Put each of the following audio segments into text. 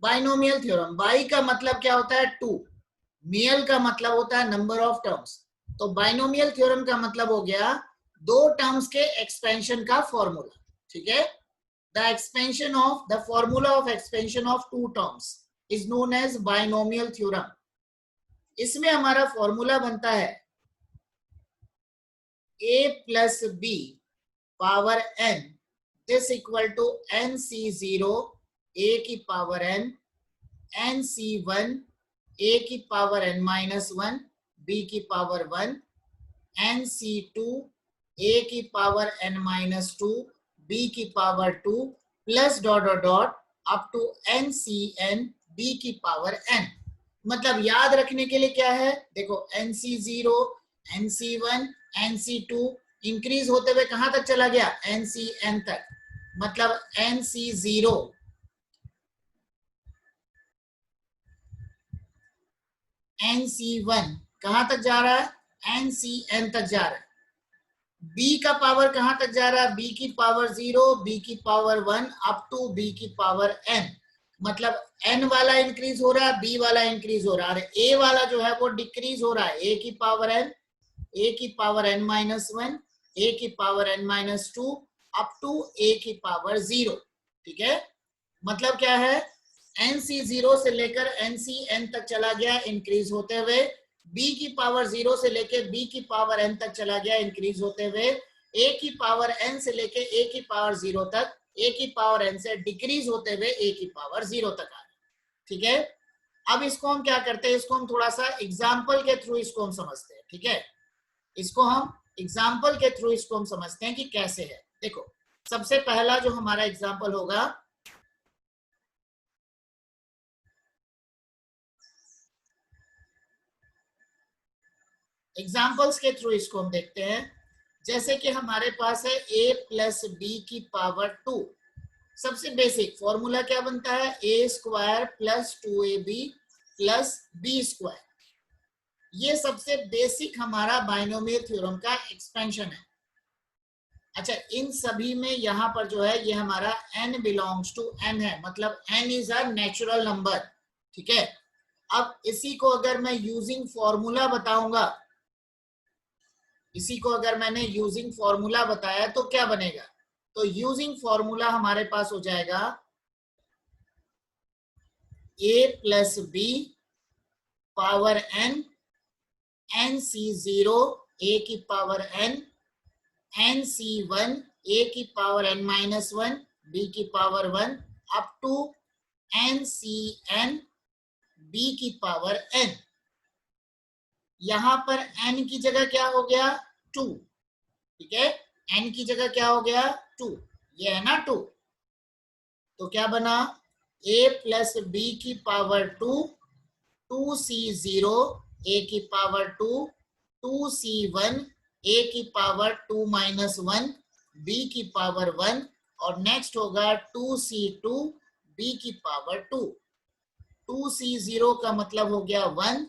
Binomial theorem, by का मतलब क्या होता है? टू, मियल का मतलब होता है नंबर ऑफ टर्म्स। तो बाइनोमियल थ्योरम का मतलब हो गया दो टर्म्स के एक्सपेंशन का फॉर्मूला। ठीक है, the expansion of the formula of expansion of two terms is known as binomial theorem. इसमें हमारा फॉर्मूला बनता है a plus B power n this equal to n C zero a की power n, n C one a की power n minus one b की power one, n C two a की power n minus two B की power two plus dot dot dot up to n C n B की power n। मतलब याद रखने के लिए क्या है, देखो n C zero, n C one, n C two increase होते हुए कहां तक चला गया? एन सी एन तक। मतलब n C zero, n C one कहां तक जा रहा है? एन सी एन तक जा रहा है। बी का पावर कहां तक जा रहा है? बी की पावर जीरो, बी की power one up to B की पावर एन। मतलब एन वाला इंक्रीज हो रहा है, बी वाला इंक्रीज हो रहा है, ए वाला जो है वो डिक्रीज हो रहा है। ए की पावर एन, ए की power n minus one, a की power n minus two up to a की पावर जीरो। ठीक है, मतलब क्या है? एन सी जीरो से लेकर एन सी एन तक चला गया इंक्रीज होते हुए, बी की पावर जीरो से लेकर बी की पावर एन तक चला गया इंक्रीज होते हुए, ए की पावर एन से लेकर ए की पावर जीरो तक, ए की पावर एन से डिक्रीज होते हुए ए की पावर जीरो तक आ गया। ठीक है, अब इसको हम क्या करते हैं? इसको हम थोड़ा सा एग्जाम्पल के थ्रू इसको हम समझते हैं। ठीक है, इसको हम एग्जाम्पल के थ्रू इसको हम समझते हैं कि कैसे है। देखो, सबसे पहला जो हमारा एग्जाम्पल होगा, एग्जाम्पल्स के थ्रू इसको हम देखते हैं। जैसे कि हमारे पास है a प्लस बी की पावर टू। सबसे बेसिक फॉर्मूला क्या बनता है? A square plus two A B plus B square. ये सबसे बेसिक हमारा बाइनोमियल थ्योरम का एक्सपेंशन है। अच्छा, इन सभी में यहां पर जो है ये हमारा n बिलोंग्स टू n है, मतलब n is a natural number. ठीक है, अब इसी को अगर मैं यूजिंग फॉर्मूला बताऊंगा, इसी को अगर मैंने यूजिंग फॉर्मूला बताया तो क्या बनेगा? तो यूजिंग फॉर्मूला हमारे पास हो जाएगा a plus B power n, n C zero a की power n, n C one a की power n minus one b की power one up to n C n B की पावर n। यहां पर n की जगह क्या हो गया? टू। ठीक है, n की जगह क्या हो गया? टू। ये है ना टू, तो क्या बना? a प्लस बी की power two, two C zero a की power two, two C one a की power two minus one b की पावर वन, और नेक्स्ट होगा टू सी टू बी की power two. Two C zero का मतलब हो गया वन,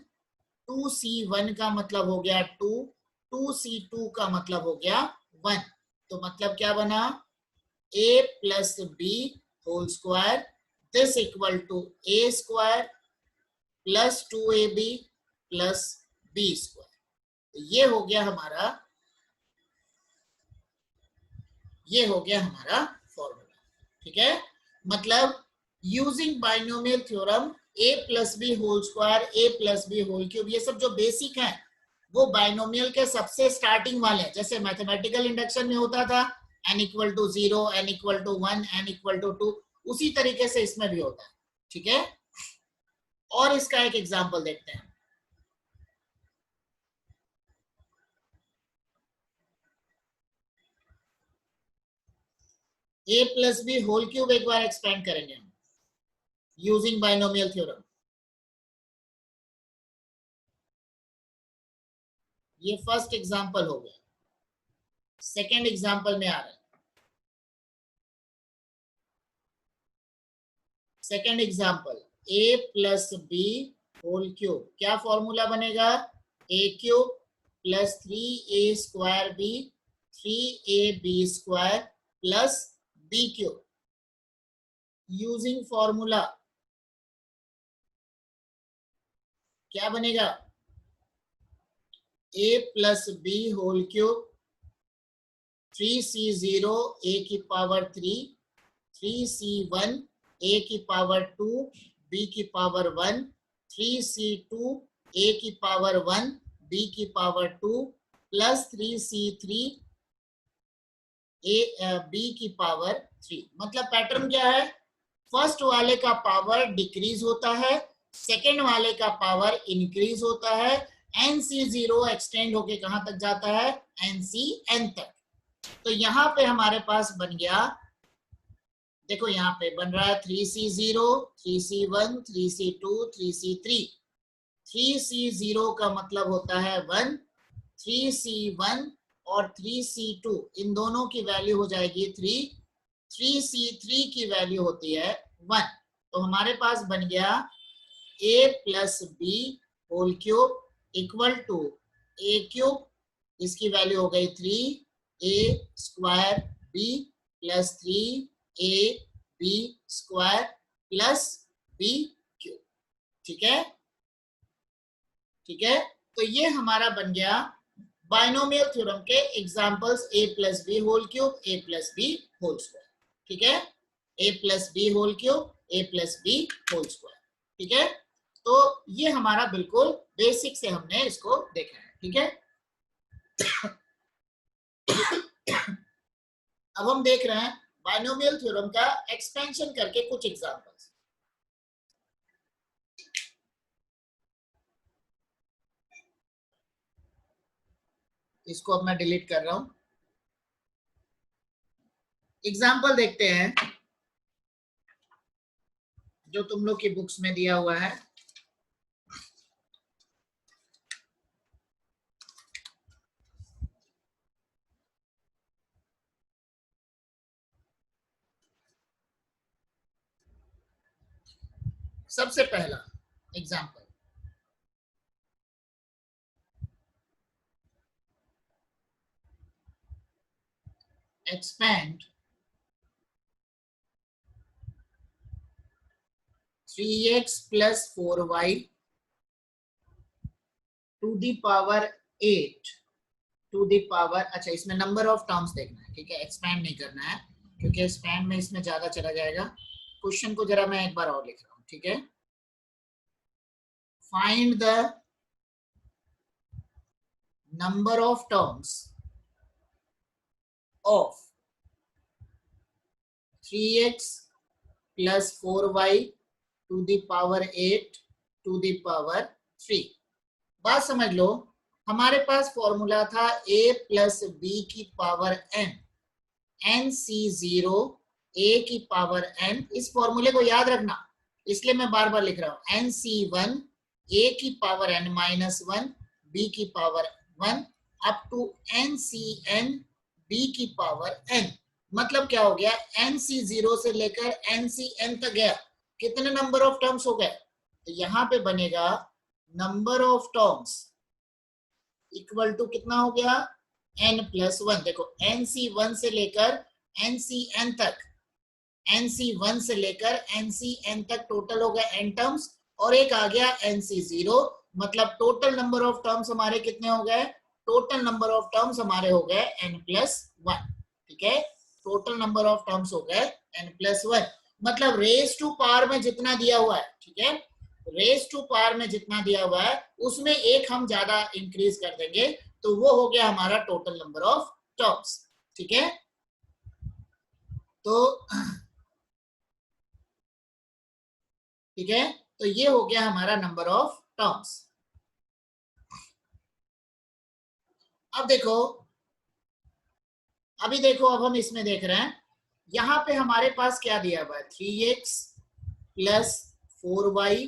टू सी वन का मतलब हो गया टू, टू सी टू का मतलब हो गया वन। तो मतलब क्या बना? a plus B whole square this equal to A square plus two A B plus B square. तो ये हो गया हमारा, ये हो गया हमारा फॉर्मूला। ठीक है, मतलब using binomial theorem a plus B whole square, A plus B whole cube, ये सब जो बेसिक है वो बाइनोमियल के सबसे स्टार्टिंग वाले हैं। जैसे मैथमेटिकल इंडक्शन में होता था n equal to zero, n equal to one, n equal to two, उसी तरीके से इसमें भी होता है। ठीक है, और इसका एक एग्जाम्पल देखते हैं। a plus B whole cube एक बार एक्सपेंड करेंगे हम यूजिंग बाइनोमियल थ्योरम। ये फर्स्ट एग्जांपल हो गया, सेकंड एग्जांपल में आ रहा है। Second example a plus B whole cube, क्या फॉर्मूला बनेगा? a cube plus three A square B, three A B square plus B cube. Using formula क्या बनेगा, a plus B whole cube 3c0 a की power 3 3c1 a की power 2 b की power 1 3c2 a की power 1 b की power 2 plus 3c3 b की power 3। मतलब pattern क्या है, फर्स्ट वाले का पावर डिक्रीज होता है, सेकेंड वाले का पावर इंक्रीज होता है, NC0 एक्सटेंड होके कहां तक जाता है, NCN तक। तो यहां पे हमारे पास बन गया, देखो यहाँ पे बन रहा है 3c0 3c1 3c2 3c3। 3c0 का मतलब होता है 1, 3c1 और 3c2 इन दोनों की वैल्यू हो जाएगी 3, 3c3 की वैल्यू होती है 1। तो हमारे पास बन गया a plus B whole cube equal to a cube, इसकी वैल्यू हो गई 3a square b plus 3a b square plus b cube. ठीक है, ठीक है। तो ये हमारा बन गया बाइनोमियल थ्योरम के examples, a plus B whole cube a plus B whole square. ठीक है, a plus B whole cube a plus B whole square. ठीक है, तो ये हमारा बिल्कुल बेसिक से हमने इसको देखा है। ठीक है, अब हम देख रहे हैं बाइनोमियल थ्योरम का एक्सपेंशन करके कुछ एग्जांपल्स। इसको अब मैं डिलीट कर रहा हूं। एग्जाम्पल देखते हैं जो तुम लोग की बुक्स में दिया हुआ है। सबसे पहला example, expand 3x plus 4y to the power 8 to the power, अच्छा इसमें नंबर ऑफ टर्म्स देखना है। ठीक है, एक्सपैंड नहीं करना है क्योंकि एक्सपैंड में इसमें ज्यादा चला जाएगा। क्वेश्चन को जरा मैं एक बार और लिख रहा हूं। ठीक है, find the number of terms of 3x plus 4y to the power 8 to the power 3। बात समझ लो, हमारे पास फॉर्मूला था a प्लस बी की पावर n, NC0 a की पावर n। इस फॉर्मूले को याद रखना, इसलिए मैं बार बार लिख रहा हूं NC1 a की पावर n माइनस 1 b की power 1 up to NCN b की पावर n। मतलब क्या हो गया, NC0 से लेकर NCN तक गया, कितने नंबर ऑफ टर्म्स हो गए। तो यहां पे बनेगा number of terms equal to कितना हो गया, n प्लस 1। देखो NC1 से लेकर NCN तक, NC1 से लेकर NCN तक टोटल हो गया n टर्म्स, और एक आ गया NC0। मतलब टोटल नंबर ऑफ टर्म्स हमारे कितने हो गए, टोटल नंबर ऑफ टर्म्स हमारे हो गए n प्लस 1। ठीक है, टोटल नंबर ऑफ टर्म्स हो गए n प्लस 1। मतलब रेस टू पावर में जितना दिया हुआ है, ठीक है, रेस टू पावर में जितना दिया हुआ है उसमें एक हम ज्यादा इंक्रीज कर देंगे, तो वो हो गया हमारा टोटल नंबर ऑफ टर्म्स। ठीक है, तो ठीक है, तो ये हो गया हमारा नंबर ऑफ टर्म्स। अब देखो, अभी देखो, अब हम इसमें देख रहे हैं, यहां पे हमारे पास क्या दिया हुआ है, 3x plus 4y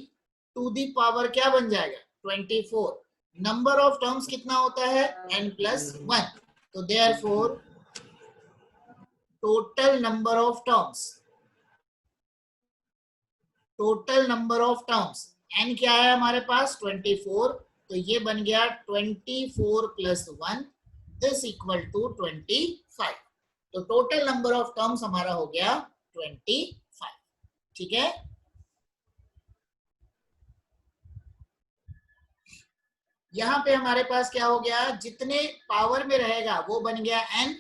to the power क्या बन जाएगा, 24। नंबर ऑफ टर्म्स कितना होता है, n प्लस 1। तो therefore total number of terms, total number of terms n क्या है हमारे पास 24, तो ये बन गया 24 प्लस 1 दिस इक्वल टू 25। तो टोटल नंबर ऑफ टर्म्स हमारा हो गया 25। ठीक है, यहाँ पे हमारे पास क्या हो गया, जितने पावर में रहेगा वो बन गया n,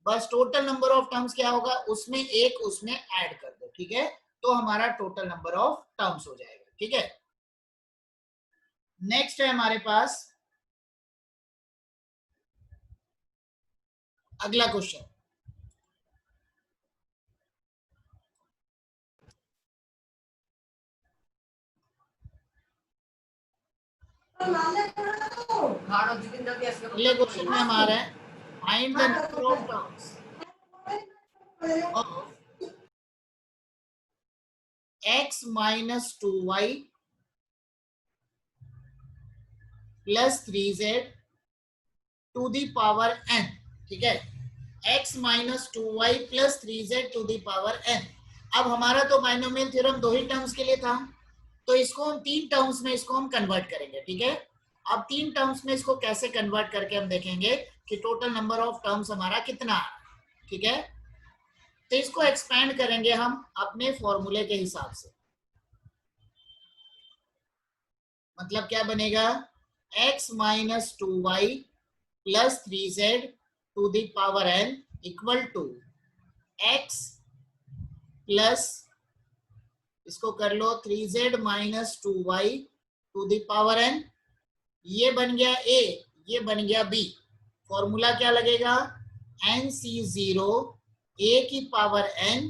बस टोटल नंबर ऑफ टर्म्स क्या होगा, उसमें एक उसमें ऐड कर दो, ठीक है, तो हमारा टोटल नंबर ऑफ टर्म्स हो जाएगा, ठीक है। नेक्स्ट है हमारे पास अगला क्वेश्चन। अगले क्वेश्चन में हमारा है find the number of terms of x minus 2y plus 3z to the power n, ठीक है, x minus 2y plus 3z to the power n। अब हमारा तो बाइनोमियल थ्योरम दो ही टर्म्स के लिए था, तो इसको हम तीन टर्म्स में इसको हम कन्वर्ट करेंगे, ठीक है। अब तीन टर्म्स में इसको कैसे कन्वर्ट करके हम देखेंगे कि टोटल नंबर ऑफ टर्म्स हमारा कितना है, ठीक है। तो इसको एक्सपेंड करेंगे हम अपने फॉर्मूले के हिसाब से, मतलब क्या बनेगा, x minus 2y plus 3z to the power n equal to x plus, इसको कर लो 3z minus 2y to the power n, ये बन गया a, ये बन गया b। फॉर्मूला क्या लगेगा, nc0 a की पावर n,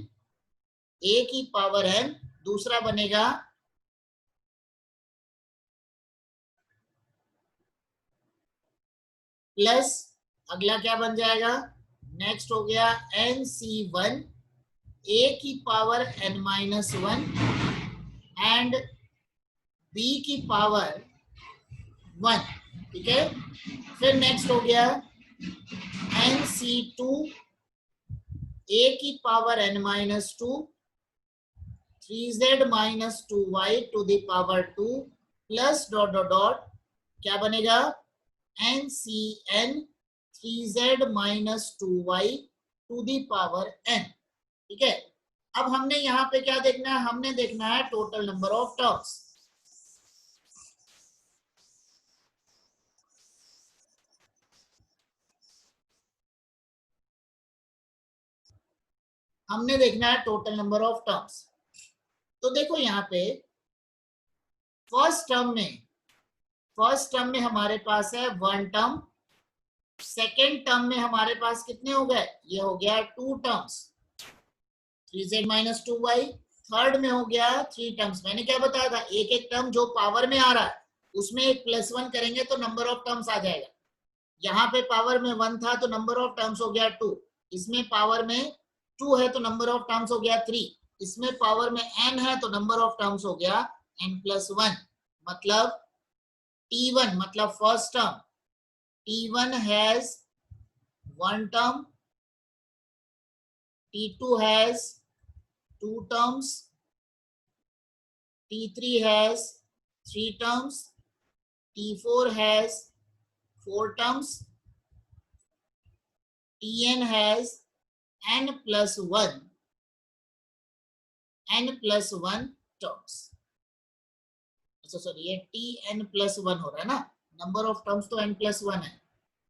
a की पावर n, दूसरा बनेगा प्लस, अगला क्या बन जाएगा, नेक्स्ट हो गया nc1 a की power n minus 1 and b की पावर 1, ठीक है। फिर नेक्स्ट हो गया nc2 a की power n minus 2 3z minus 2y to the power 2 plus dot dot dot, क्या बनेगा, ncn 3z minus 2y to the power n, ठीक है। अब हमने यहाँ पे क्या देखना है, हमने देखना है टोटल नंबर ऑफ टर्म्स। हमने देखना है टोटल नंबर ऑफ टर्म्स। तो देखो यहाँ पे फर्स्ट टर्म में हमारे पास है वन टर्म, सेकेंड टर्म में हमारे पास कितने हो गए, ये हो गया to terms 3z minus 2y, third में हो गया थ्री टर्म्स। मैंने क्या बताया था, एक एक टर्म जो पावर में आ रहा है उसमें एक प्लस वन करेंगे तो नंबर ऑफ टर्म्स आ जाएगा। यहाँ पे पावर में वन था तो नंबर ऑफ टर्म्स हो गया टू, इसमें पावर में टू है तो नंबर ऑफ टर्म्स हो गया थ्री, इसमें पावर में n है तो नंबर ऑफ टर्म्स हो गया n प्लस वन, मतलब t1 मतलब first term, t1 has one term, t2 has two terms, t3 has three terms, t4 has four terms, tn has n plus one terms. अच्छा sorry, ये tn plus one हो रहा है ना, number of terms तो n plus one है,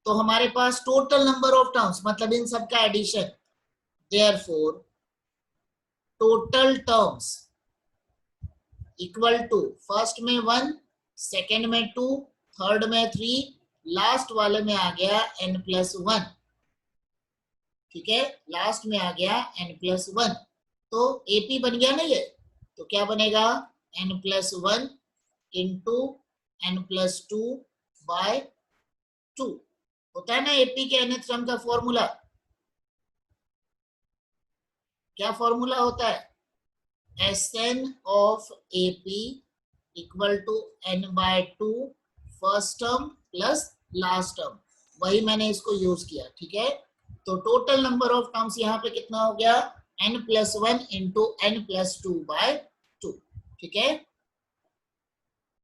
तो हमारे पास टोटल नंबर ऑफ टर्म्स मतलब इन सब का addition, therefore total terms equal to first में वन, सेकेंड में टू, थर्ड में थ्री, लास्ट वाले में आ गया n प्लस वन, ठीक है, लास्ट में आ गया n प्लस वन, तो AP बन गया ना ये, तो क्या बनेगा n plus one into n plus two by two, होता है ना AP के nth टर्म का फॉर्मूला, क्या फॉर्मूला होता है, Sn of AP equal to n by two first term plus last term, वही मैंने इसको यूज किया, ठीक है। तो टोटल नंबर ऑफ टर्म्स यहाँ पे कितना हो गया, n plus one into n plus two by to, ठीक है।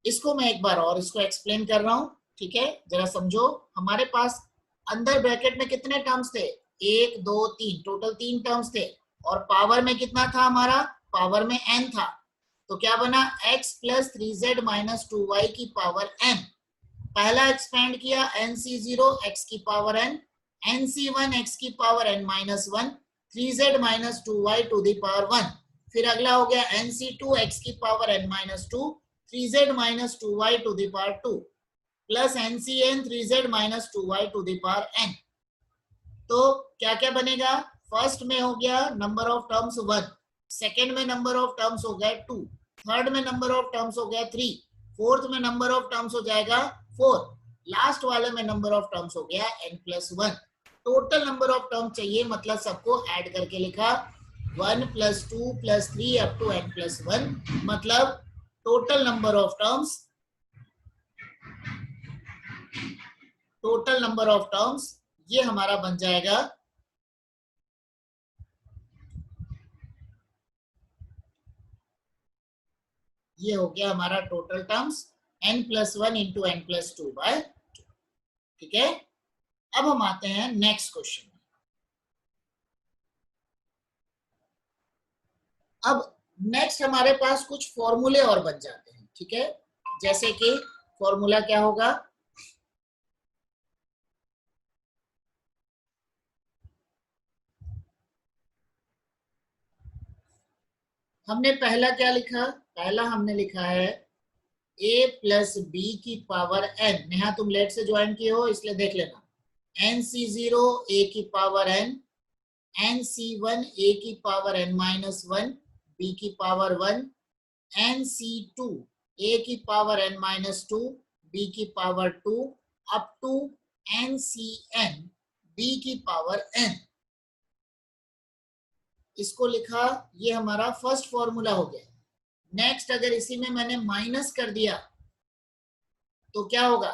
इसको मैं एक बार और इसको एक्सप्लेन कर रहा हूं, ठीक है, जरा समझो। हमारे पास अंदर ब्रैकेट में कितने टर्म्स थे, एक दो तीन, टोटल तीन टर्म्स थे, और पावर में कितना था हमारा, पावर में n था, तो क्या बना x plus 3z minus 2y की पावर n, पहला एक्सपेंड किया nc0 x की पावर n, nc1 x की power n minus 1, 3z minus 2y to the power 1। फिर अगला हो गया nc2 x की power n minus 2, 3z minus 2y to the power 2 plus ncn 3z minus 2y to the power n। तो क्या क्या बनेगा? फर्स्ट में हो गया नंबर ऑफ टर्म्स 1, सेकेंड में नंबर ऑफ टर्म्स हो गए 2, थर्ड में नंबर ऑफ टर्म्स हो गया 3, फोर्थ में नंबर ऑफ टर्म्स हो जाएगा 4, लास्ट वाले में नंबर ऑफ टर्म्स हो गया n+1। Total number of term चाहिए, मतलब सबको ऐड करके लिखा 1 + 2 + 3 अप टू n+1, मतलब total number of terms, total number of terms ये हमारा बन जाएगा ये हो गया हमारा total terms n+1 into n+2/2। ठीक है, अब हम आते हैं नेक्स्ट क्वेश्चन। अब नेक्स्ट हमारे पास कुछ फॉर्मूले और बन जाते हैं। ठीक है, जैसे कि फॉर्मूला क्या होगा? हमने पहला क्या लिखा? पहला हमने लिखा है a + b की पावर n। नेहा तुम लेट से ज्वाइन किए हो इसलिए देख लेना। nc0 a की पावर n, nc1 a की पावर n माइनस 1, b की पावर 1, nc2 a की पावर n माइनस 2, b की power 2 up to ncn b की पावर n। इसको लिखा, ये हमारा फर्स्ट फॉर्मूला हो गया। नेक्स्ट अगर इसी में मैंने माइनस कर दिया तो क्या होगा?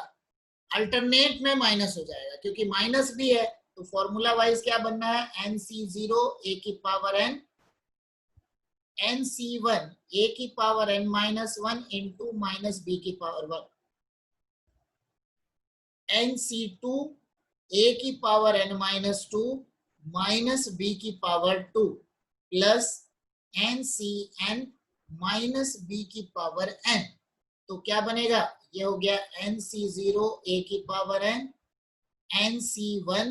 अल्टरनेट में माइनस हो जाएगा, क्योंकि माइनस भी है तो फॉर्मूला वाइज क्या बनना है? nc0 a की पावर n, nc1 a की power n minus 1 into minus b की पावर 1, nc2 a की power n minus 2 minus b की power 2 plus ncn minus b की पावर n। तो क्या बनेगा? ये हो गया nc0 a की पावर n, nc1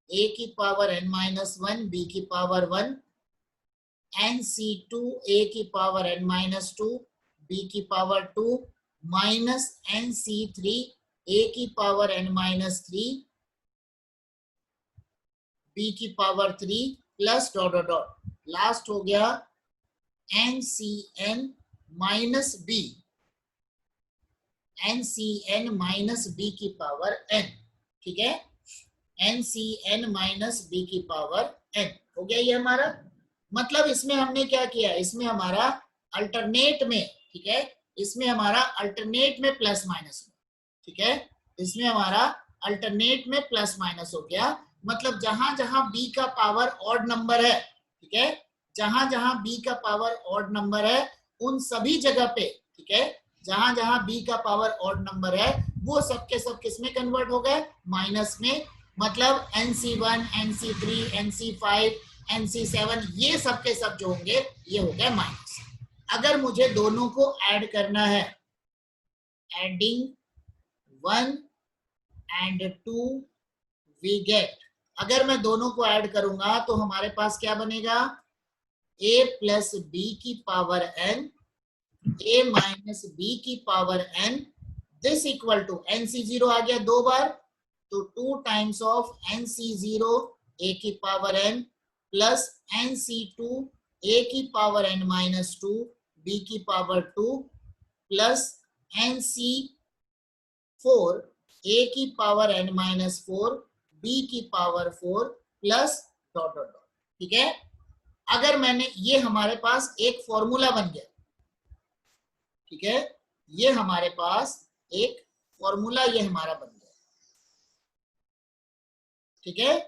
a की पावर n माइनस 1 b की पावर 1, nc2 a की पावर n माइनस 2 b की पावर 2 माइनस nc3 a की पावर n माइनस 3 b की power 3 plus dot dot dot, last हो गया ncn minus b, ncn minus b की power n। ठीक है, ncn माइनस b की पावर n हो गया ये हमारा। मतलब इसमें हमने क्या किया? इसमें हमारा अल्टरनेट में, ठीक है, इसमें हमारा अल्टरनेट में प्लस माइनस हो। ठीक है, इसमें हमारा अल्टरनेट में प्लस माइनस हो गया। मतलब जहां जहां b का पावर ऑड नंबर है, ठीक है, जहां जहां b का पावर ऑड नंबर है उन सभी जगह पे, ठीक है, जहां जहां b का पावर ऑड नंबर है वो सब के सब किस में कन्वर्ट हो गए? माइनस में। मतलब nc1 nc3 nc5 nc7 ये सब के सब जो होंगे ये हो गए माइनस। अगर मुझे दोनों को ऐड करना है, एडिंग 1 and 2 we get, अगर मैं दोनों को ऐड करूंगा तो हमारे पास क्या बनेगा? a प्लस b की power n, a minus b की power n, this equal to nc0 आ गया 2 बार तो 2 टाइम्स ऑफ nc0 a की power n plus nc2 a की पावर n माइनस 2 b की पावर 2 प्लस nc4 a की पावर n माइनस 4 b की power 4 plus dot dot dot. ठीक है, अगर मैंने, ये हमारे पास एक फॉर्मूला बन गया। ठीक है, ये हमारे पास एक फॉर्मूला ये हमारा बन गया। ठीक है,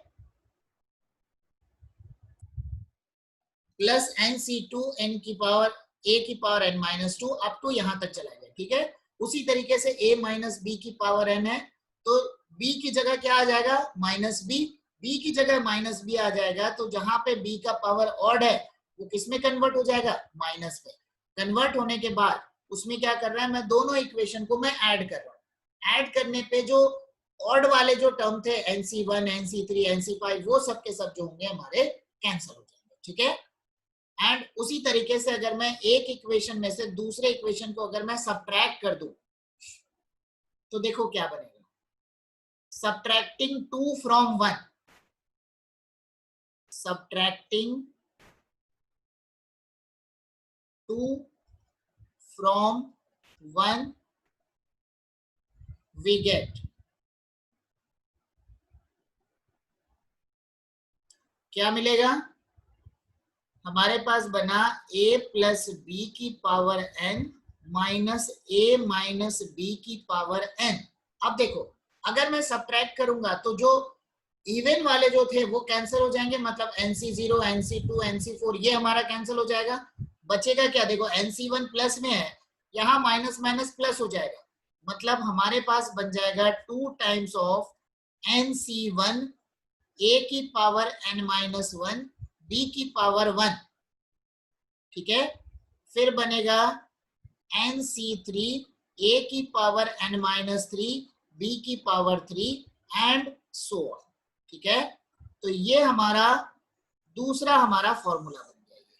प्लस nc2 n की पावर a की power n minus 2 up to यहां तक चला गया। ठीक है, उसी तरीके से a माइनस b की पावर n है तो b की जगह क्या आ जाएगा? माइनस b, b की जगह माइनस b आ जाएगा तो जहां पे b का पावर ऑड है वो किस में कन्वर्ट हो जाएगा? माइनस में। कन्वर्ट होने के बाद उसमें क्या कर रहा है? मैं दोनों इक्वेशन को मैं ऐड कर रहा हूं। ऐड करने पे जो ऑड वाले जो टर्म थे NC1 NC3 NC5 वो सब के सब जो होंगे हमारे कैंसिल हो जाएंगे, ठीक है। एंड उसी तरीके से अगर मैं एक इक्वेशन में से दूसरे इक्वेशन को अगर मैं सब्ट्रैक्ट कर दूं तो देखो क्या बनेगा, subtracting 2 from 1, subtracting 2 from 1 we get क्या मिलेगा, हमारे पास बना a प्लस बी की power n minus a minus B की पावर n। अब देखो अगर मैं सब्ट्रैक्ट करूंगा तो जो इवन वाले जो थे वो कैंसिल हो जाएंगे, मतलब NC0 NC2 NC4 ये हमारा कैंसिल हो जाएगा। बचेगा क्या, देखो NC1 प्लस में है, यहाँ माइनस माइनस प्लस हो जाएगा, मतलब हमारे पास बन जाएगा 2 टाइम्स ऑफ NC1 a की पावर n माइनस 1 b की पावर 1, ठीक है। फिर बनेगा NC3 a की पावर n माइनस 3 b की पावर 3 एंड सो ऑन, ठीक है। तो ये हमारा दूसरा हमारा फॉर्मूला बन जाएगा,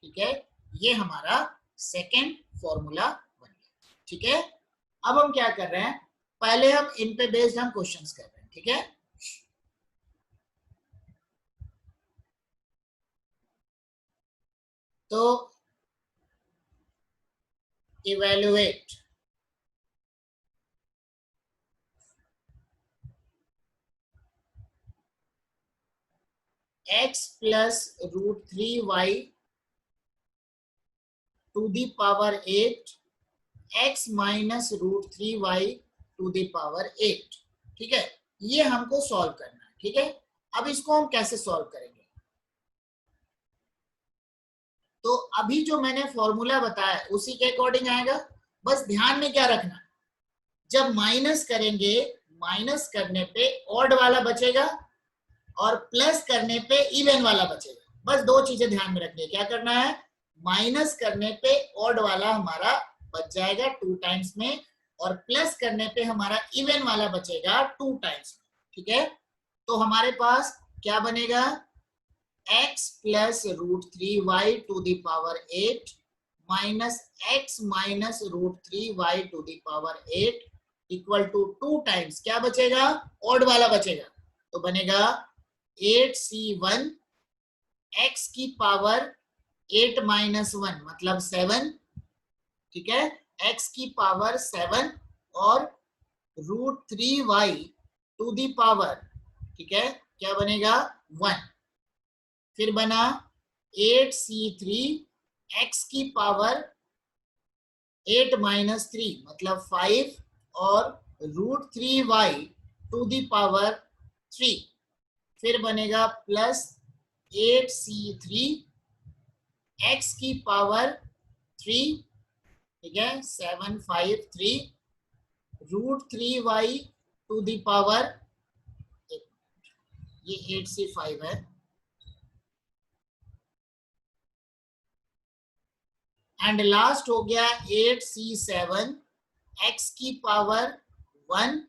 ठीक है। ये हमारा सेकेंड फॉर्मूला बन गया, ठीक है। अब हम क्या कर रहे हैं, पहले हम इन पे बेस्ड हम क्वेश्चंस कर रहे हैं, ठीक है। तो evaluate x plus √3y to the power 8 x minus √3y to the power 8, ठीक है। ये हमको सॉल्व करना है, ठीक है। अब इसको हम कैसे सॉल्व करेंगे, तो अभी जो मैंने फॉर्मूला बताया उसी के अकॉर्डिंग आएगा। बस ध्यान में क्या रखना, जब माइनस करेंगे माइनस करने पे ऑड वाला बचेगा और प्लस करने पे इवन वाला बचेगा। बस दो चीजें ध्यान में रखनी है, क्या करना है, माइनस करने पे ऑड वाला हमारा बच जाएगा 2 टाइम्स में और प्लस करने पे हमारा इवन वाला बचेगा 2 टाइम्स में, ठीक है। तो हमारे पास क्या बनेगा, x plus √3y to the power 8 minus x minus √3y to the power 8 equal to 2 times क्या बचेगा, ऑड वाला बचेगा, तो बनेगा 8c1 x की पावर 8 माइनस 1 मतलब 7, ठीक है, x की पावर 7 और √3y टू दी पावर, ठीक है, क्या बनेगा 1। फिर बना 8c3 x की पावर 8 माइनस 3 मतलब 5 और √3y टू दी पावर 3। फिर बनेगा प्लस 8c3 x की पावर 3, ठीक है, 753 √3y टू दी पावर, ये 8c5 है, एंड लास्ट हो गया 8c7 x की power 1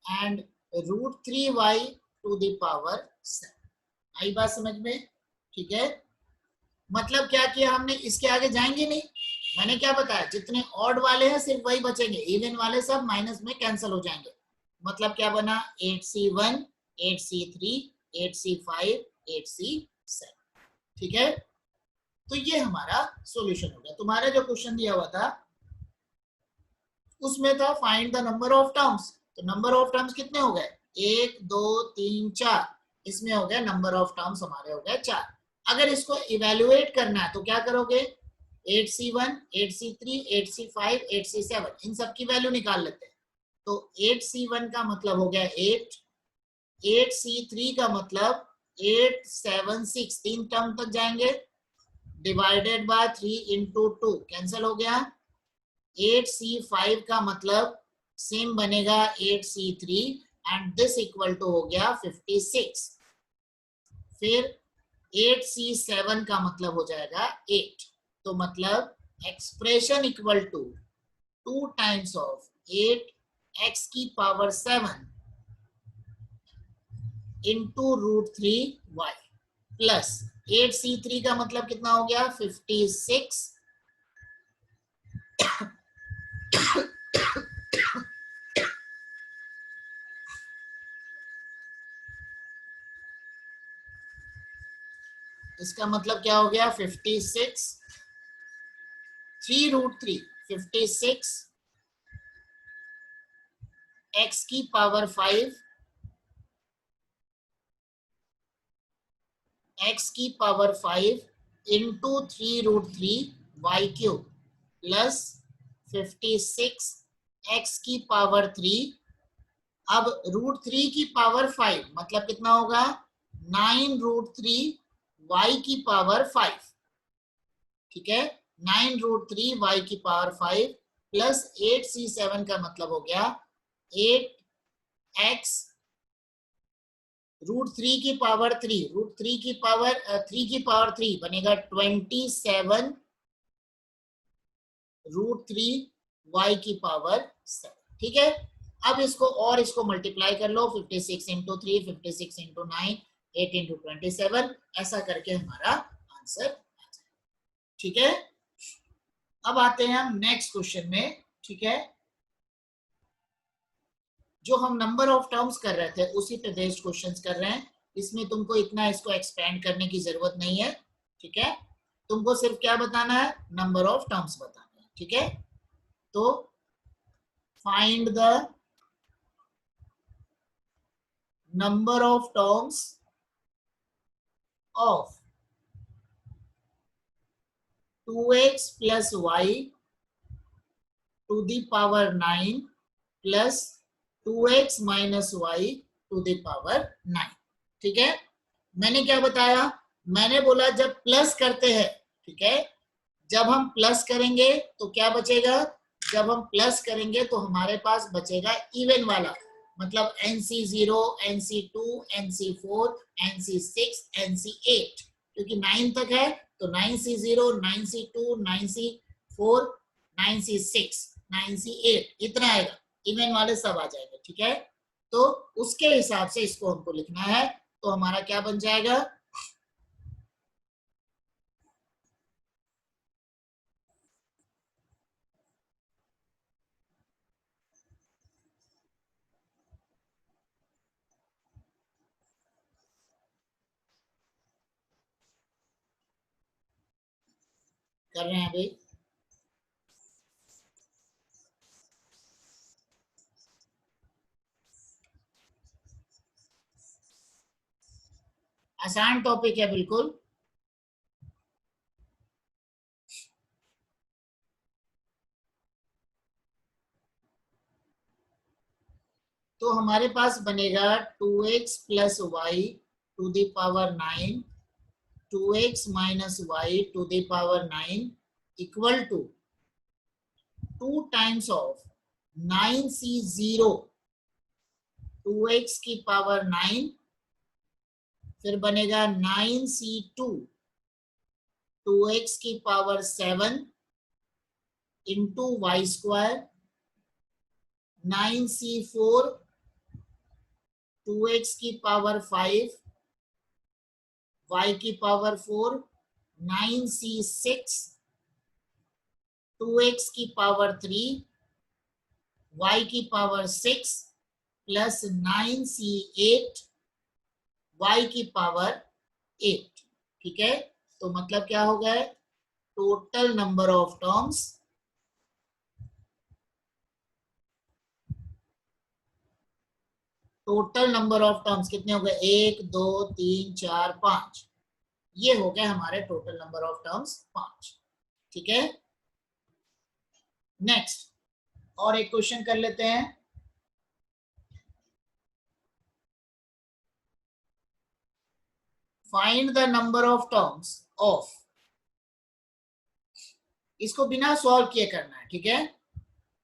and √3y to the power 7। आई बात समझ में, ठीक है। मतलब क्या किया हमने, इसके आगे जाएंगे नहीं, मैंने क्या बताया, जितने ऑड वाले हैं सिर्फ वही बचेंगे, इवन वाले सब माइनस में कैंसिल हो जाएंगे। मतलब क्या बना 8c1 8c3 8c5 8c7, ठीक है। तो ये हमारा सॉल्यूशन हो गया। तुम्हारा जो क्वेश्चन दिया हुआ था उसमें था find the number of terms, तो नंबर ऑफ टर्म्स कितने हो गए, 1 2 3 4, इसमें हो गया नंबर ऑफ टर्म्स हमारे हो गए 4। अगर इसको इवेल्युएट करना है तो क्या करोगे, 8c1 8c3 8c5 8c7 इन सब की वैल्यू निकाल लेते हैं। तो 8c1 का मतलब हो गया 8, 8c3 का मतलब 8 7 6 तीन टर्म तक जाएंगे, डिवाइडेड बाय 3 इंटू 2 कैंसिल हो गया। 8c5 का मतलब सेम बनेगा 8c3 and this equal to हो गया 56। फिर 8c7 का मतलब हो जाएगा 8, तो मतलब expression equal to 2 times of 8x की power 7 into √3y plus 8c3 का मतलब कितना हो गया 56 इसका मतलब क्या हो गया 56 3√3 56 x की पावर 5 x की power 5 into 3√3y³ plus 56 x की पावर 3। अब √3 की पावर 5 मतलब कितना होगा 9√3y की पावर 5। ठीक है 9√3y की पावर 5 प्लस 8c7 का मतलब हो गया 8x √3 की पावर 3 √3 की पावर 3 की पावर 3 बनेगा 27 √3y की पावर 7। ठीक है अब इसको और इसको मल्टीप्लाई कर लो 56 इंटू 3 56 इंटू 9 8 इंटू 27 ऐसा करके हमारा आंसर। ठीक है अब आते हैं हम नेक्स्ट क्वेश्चन में। ठीक है जो हम नंबर ऑफ टर्म्स कर रहे थे उसी पे बेस्ड क्वेश्चंस कर रहे हैं। इसमें तुमको इतना इसको एक्सपेंड करने की जरूरत नहीं है। ठीक है तुमको सिर्फ क्या बताना है नंबर ऑफ टर्म्स बताना है। ठीक है तो find the number of terms of 2x plus y to the power 9 plus 2x minus y to the power 9। ठीक है मैंने क्या बताया मैंने बोला जब प्लस करते हैं। ठीक है जब हम प्लस करेंगे तो क्या बचेगा जब हम प्लस करेंगे तो हमारे पास बचेगा इवन वाला मतलब NC0 NC2 NC4 NC6 NC8 क्योंकि 9 तक है तो 9C0 9C2 9C4 9C6 9C8 इतना आएगा इवन वाले सब आ जाएगा। ठीक है तो उसके हिसाब से इसको हमको लिखना है तो हमारा क्या बन जाएगा कर रहे हैं अभी आसान टॉपिक है बिल्कुल। तो हमारे पास बनेगा 2x plus Y to the power 9 2x minus Y to the power 9 इक्वल to 2 times of 9c0 2x की पावर 9 फिर बनेगा 9c2 2x की power 7 into Y square 9c4 2x की पावर 5 y की पावर 4 9c6 2x की power 3 y की power 6 plus 9c8 y की पावर 8। ठीक है तो मतलब क्या हो गया total number of terms total number of terms कितने हो गए 1 2 3 4 5 ये हो गए हमारे टोटल नंबर ऑफ टर्म्स 5। ठीक है नेक्स्ट और एक क्वेश्चन कर लेते हैं। Find the number of terms of इसको बिना सॉल्व किए करना है। ठीक है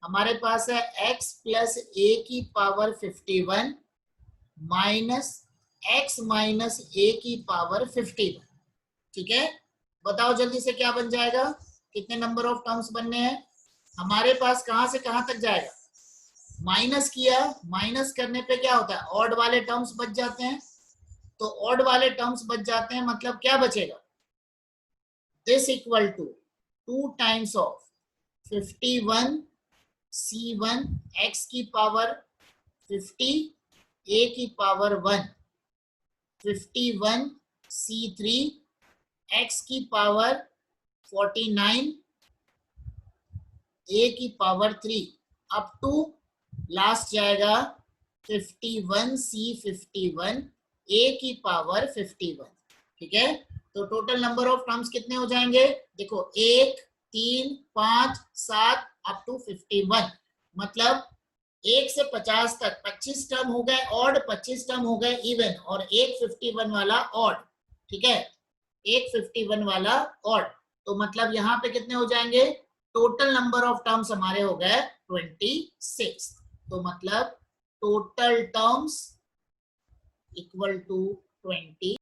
हमारे पास है x प्लस ए की पावर 51 माइनस x माइनस ए की पावर 51। ठीक है बताओ जल्दी से क्या बन जाएगा कितने नंबर ऑफ टर्म्स बनने हैं हमारे पास कहां से कहां तक जाएगा माइनस किया, माइनस करने पे क्या होता है, ऑड वाले टर्म्स बच जाते हैं, तो ऑड वाले टर्म्स बच जाते हैं मतलब क्या बचेगा, this equal to 2 times of 51 C1 x की पावर 50 a की पावर 1, 51 C3 x की पावर 49 a की पावर 3 अप टू लास्ट जाएगा 51 C51 a की पावर 51। ठीक है, तो टोटल नंबर ऑफ टर्म्स कितने हो जाएंगे, देखो 1 3 5 7 अप टू 51, मतलब 1 से 50 तक 25 टर्म हो गए ऑड, 25 टर्म हो गए इवन, और एक 51 वाला ऑड। ठीक है, एक 51 वाला ऑड, तो मतलब यहाँ पे कितने हो जाएंगे, टोटल नंबर ऑफ टर्म्स हमारे हो गए 26। तो मतलब टोटल टर्म्स इक्वल टू 20।